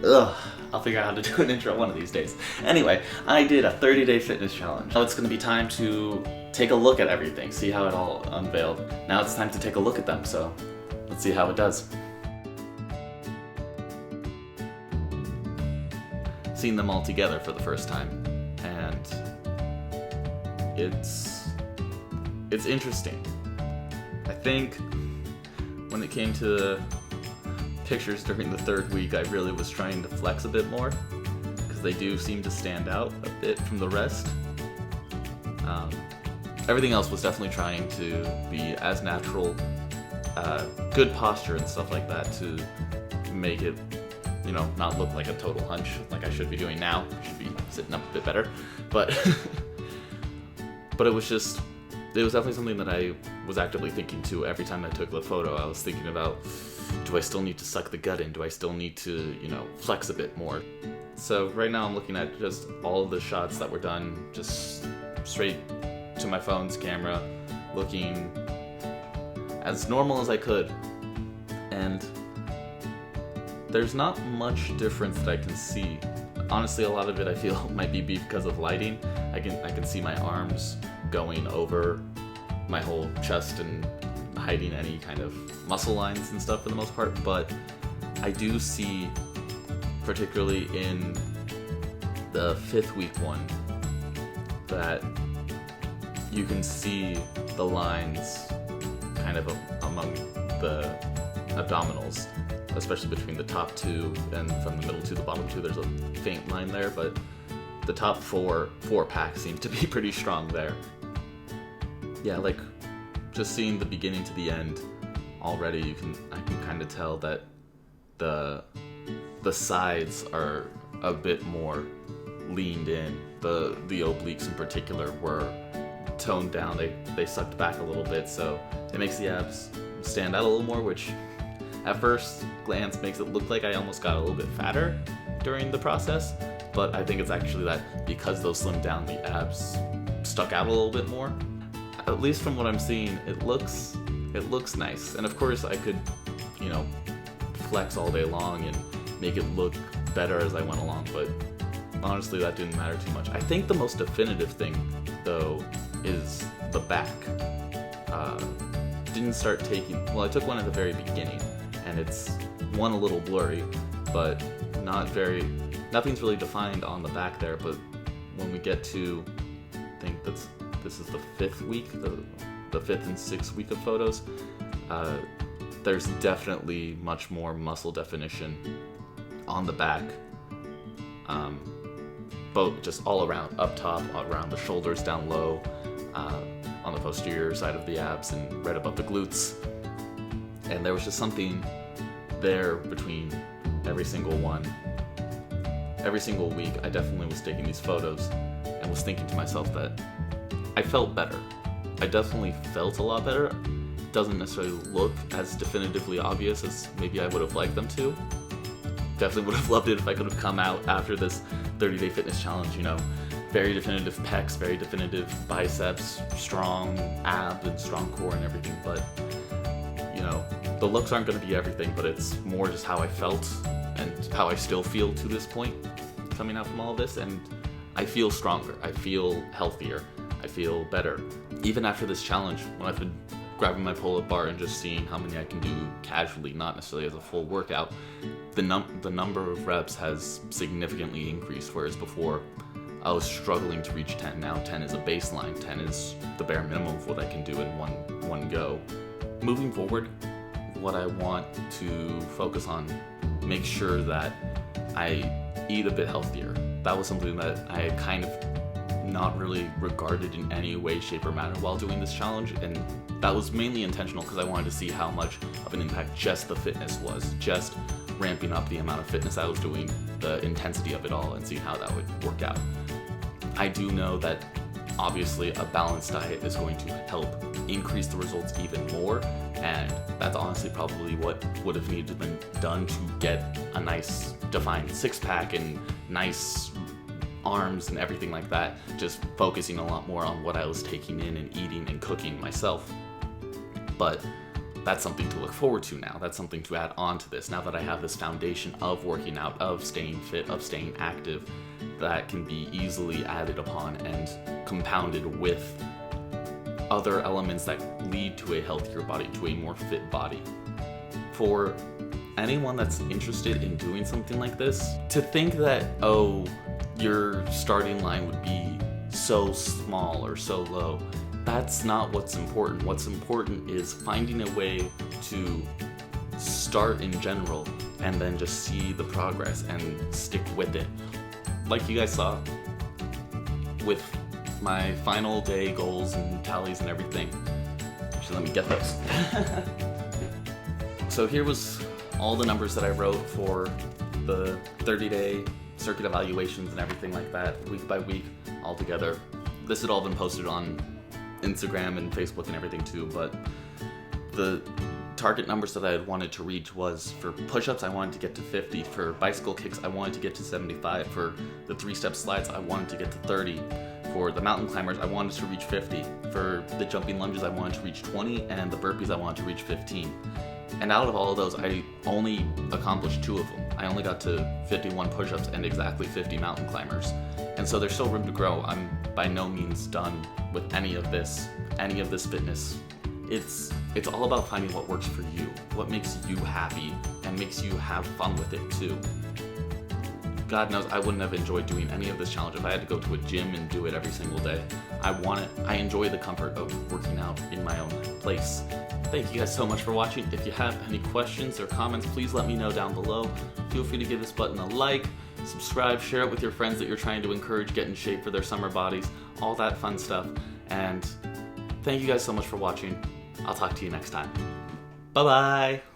Ugh, I'll figure out how to do an intro one of these days. Anyway, I did a 30-day fitness challenge. Now it's gonna be time to take a look at everything, see how it all unveiled. Now it's time to take a look at them, so let's see how it does. Seeing them all together for the first time, and it's interesting. I think when it came to pictures during the third week, I really was trying to flex a bit more because they do seem to stand out a bit from the rest. Everything else was definitely trying to be as natural, good posture and stuff like that to make it, you know, not look like a total hunch like I should be doing now. I should be sitting up a bit better, but but it was definitely something that I was actively thinking too. Every time I took the photo, I was thinking about, do I still need to suck the gut in? Do I still need to, you know, flex a bit more? So right now I'm looking at just all of the shots that were done, just straight to my phone's camera, looking as normal as I could. And there's not much difference that I can see. Honestly, a lot of it I feel might be because of lighting. I can see my arms going over my whole chest and hiding any kind of muscle lines and stuff for the most part, but I do see, particularly in the 5th week one, that you can see the lines kind of among the abdominals, especially between the top two and from the middle to the bottom two. There's a faint line there, but the top four pack seem to be pretty strong there. Yeah, like just seeing the beginning to the end already, I can kind of tell that the sides are a bit more leaned in. The obliques in particular were toned down. They sucked back a little bit, so it makes the abs stand out a little more, which at first glance makes it look like I almost got a little bit fatter during the process, but I think it's actually that because those slimmed down, the abs stuck out a little bit more. At least from what I'm seeing, it looks nice. And of course I could, you know, flex all day long and make it look better as I went along, but honestly that didn't matter too much. I think the most definitive thing though is the back. I took one at the very beginning, and it's one a little blurry, but nothing's really defined on the back there. But when we get to, I think this is the 5th week, the 5th and 6th week of photos, there's definitely much more muscle definition on the back, both just all around, up top, around the shoulders, down low, on the posterior side of the abs, and right above the glutes. And there was just something there between every single one. Every single week, I definitely was taking these photos and was thinking to myself that I felt better. I definitely felt a lot better. It doesn't necessarily look as definitively obvious as maybe I would have liked them to. Definitely would have loved it if I could have come out after this 30-day fitness challenge, you know, very definitive pecs, very definitive biceps, strong abs and strong core and everything, but you know, the looks aren't going to be everything, but it's more just how I felt and how I still feel to this point coming out from all of this, and I feel stronger, I feel healthier, I feel better. Even after this challenge, when I've been grabbing my pull-up bar and just seeing how many I can do casually, not necessarily as a full workout, the number of reps has significantly increased, whereas before I was struggling to reach 10. Now 10 is a baseline, 10 is the bare minimum of what I can do in one go. Moving forward, what I want to focus on, make sure that I eat a bit healthier. That was something that I had kind of not really regarded in any way, shape, or manner while doing this challenge, and that was mainly intentional because I wanted to see how much of an impact just the fitness was, just ramping up the amount of fitness I was doing, the intensity of it all, and seeing how that would work out. I do know that obviously a balanced diet is going to help increase the results even more, and that's honestly probably what would have needed to been done to get a nice defined six-pack and nice arms and everything like that, just focusing a lot more on what I was taking in and eating and cooking myself. But that's something to look forward to now. That's something to add on to this. Now that I have this foundation of working out, of staying fit, of staying active, that can be easily added upon and compounded with other elements that lead to a healthier body, to a more fit body. For anyone that's interested in doing something like this, to think that, oh, your starting line would be so small or so low, that's not what's important. What's important is finding a way to start in general and then just see the progress and stick with it. Like you guys saw with my final day goals and tallies and everything. Actually, let me get those. So here was all the numbers that I wrote for the 30-day circuit evaluations and everything like that, week by week, all together. This had all been posted on Instagram and Facebook and everything too, but the target numbers that I had wanted to reach was for push-ups, I wanted to get to 50. For bicycle kicks, I wanted to get to 75. For the 3-step slides, I wanted to get to 30. For the mountain climbers, I wanted to reach 50. For the jumping lunges, I wanted to reach 20, and the burpees, I wanted to reach 15. And out of all of those, I only accomplished 2 of them. I only got to 51 push-ups and exactly 50 mountain climbers. And so there's still room to grow. I'm by no means done with any of this fitness. It's all about finding what works for you, what makes you happy and makes you have fun with it too. God knows I wouldn't have enjoyed doing any of this challenge if I had to go to a gym and do it every single day. I enjoy the comfort of working out in my own place. Thank you guys so much for watching. If you have any questions or comments, please let me know down below. Feel free to give this button a like, subscribe, share it with your friends that you're trying to encourage get in shape for their summer bodies, all that fun stuff. And thank you guys so much for watching. I'll talk to you next time. Bye-bye.